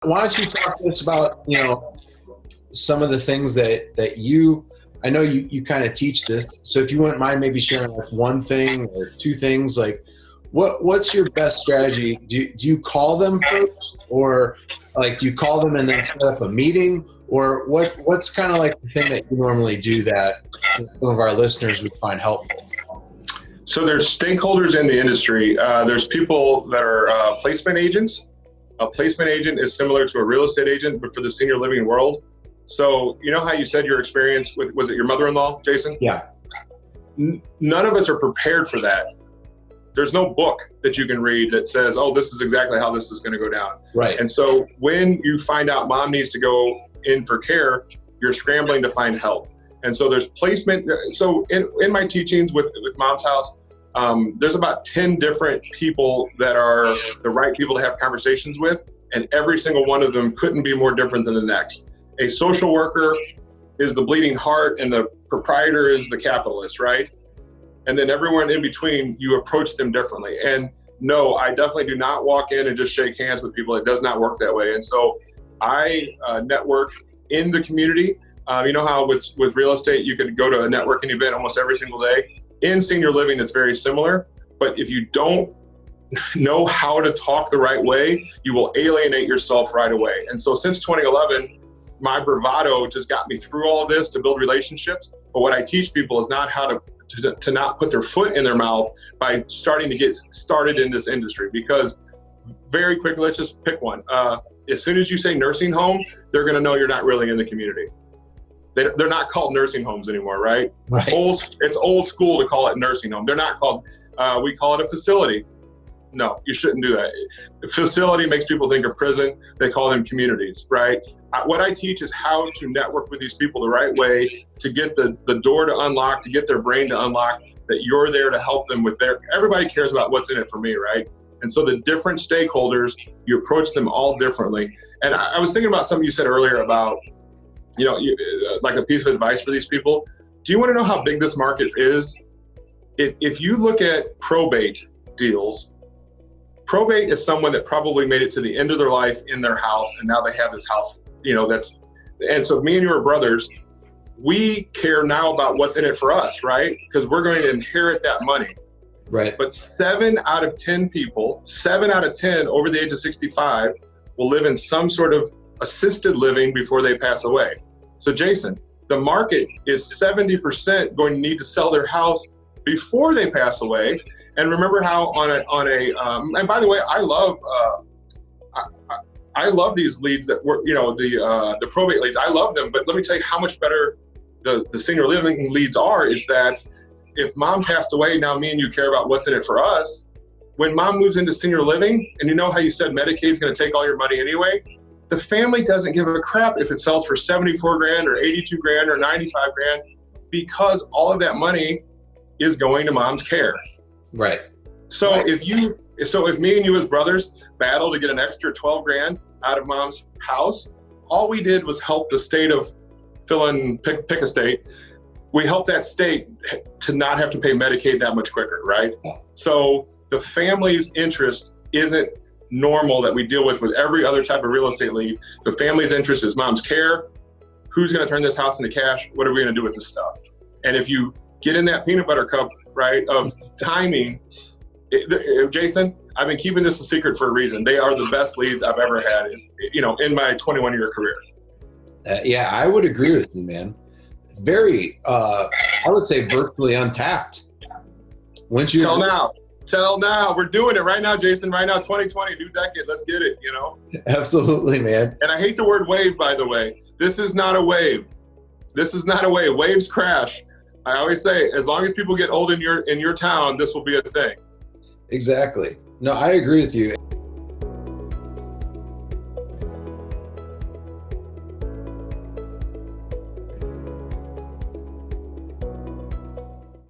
Why don't you talk to us about, some of the things that I know you kind of teach this. So if you wouldn't mind maybe sharing like one thing or two things, like what's your best strategy? Do you call them first, or like do you call them and then set up a meeting, or what's kind of like the thing that you normally do that some of our listeners would find helpful? So there's stakeholders in the industry. There's people that are placement agents. A placement agent is similar to a real estate agent, but for the senior living world. So you know how you said your experience with, was it your mother-in-law, Jason? Yeah. None of us are prepared for that. There's no book that you can read that says, oh, this is exactly how this is going to go down. Right. And so when you find out mom needs to go in for care, you're scrambling to find help. And so there's placement. So in my teachings with Mom's House, there's about 10 different people that are the right people to have conversations with. And every single one of them couldn't be more different than the next. A social worker is the bleeding heart and the proprietor is the capitalist, right? And then everyone in between, you approach them differently. And no, I definitely do not walk in and just shake hands with people. It does not work that way. And so I network in the community. You know how with real estate, you can go to a networking event almost every single day. In senior living, it's very similar. But if you don't know how to talk the right way, you will alienate yourself right away. And so since 2011, my bravado just got me through all of this to build relationships. But what I teach people is not how to not put their foot in their mouth by starting to get started in this industry. Because very quickly, let's just pick one. As soon as you say nursing home, they're going to know you're not really in the community. They're not called nursing homes anymore, right? Right. It's old school to call it nursing home. They're not called, we call it a facility. No, you shouldn't do that. The facility makes people think of prison. They call them communities, right? What I teach is how to network with these people the right way to get the door to unlock, to get their brain to unlock, that you're there to help them with everybody cares about what's in it for me, right? And so the different stakeholders, you approach them all differently. And I was thinking about something you said earlier about, like a piece of advice for these people. Do you want to know how big this market is? If you look at probate deals, probate is someone that probably made it to the end of their life in their house, and now they have this house, and so me and you are brothers. We care now about what's in it for us, right? Because we're going to inherit that money. Right. But 7 out of 10 people, 7 out of 10 over the age of 65 will live in some sort of assisted living before they pass away. So Jason, the market is 70% going to need to sell their house before they pass away. And remember how and by the way, I love these leads that were, the probate leads. I love them, but let me tell you how much better the senior living leads are, is that if mom passed away, now me and you care about what's in it for us. When mom moves into senior living, and you know how you said Medicaid's going to take all your money anyway, the family doesn't give a crap if it sells for 74 grand or 82 grand or 95 grand, because all of that money is going to mom's care. Right. So right. If me and you as brothers battle to get an extra 12 grand out of mom's house, all we did was help the state of pick a state. We helped that state to not have to pay Medicaid that much quicker, right? So the family's interest isn't normal that we deal with every other type of real estate lead. The family's interest is mom's care. Who's going to turn this house into cash? What are we going to do with this stuff? And if you get in that peanut butter cup, right, of timing, Jason, I've been keeping this a secret for a reason. They are the best leads I've ever had in my 21-year career. Yeah, I would agree with you, man. Very, I would say virtually untapped. Wouldn't you? Till now. We're doing it right now, Jason. Right now, 2020, new decade. Let's get it, Absolutely, man. And I hate the word wave, by the way. This is not a wave. Waves crash. I always say, as long as people get old in your town, this will be a thing. Exactly. No, I agree with you.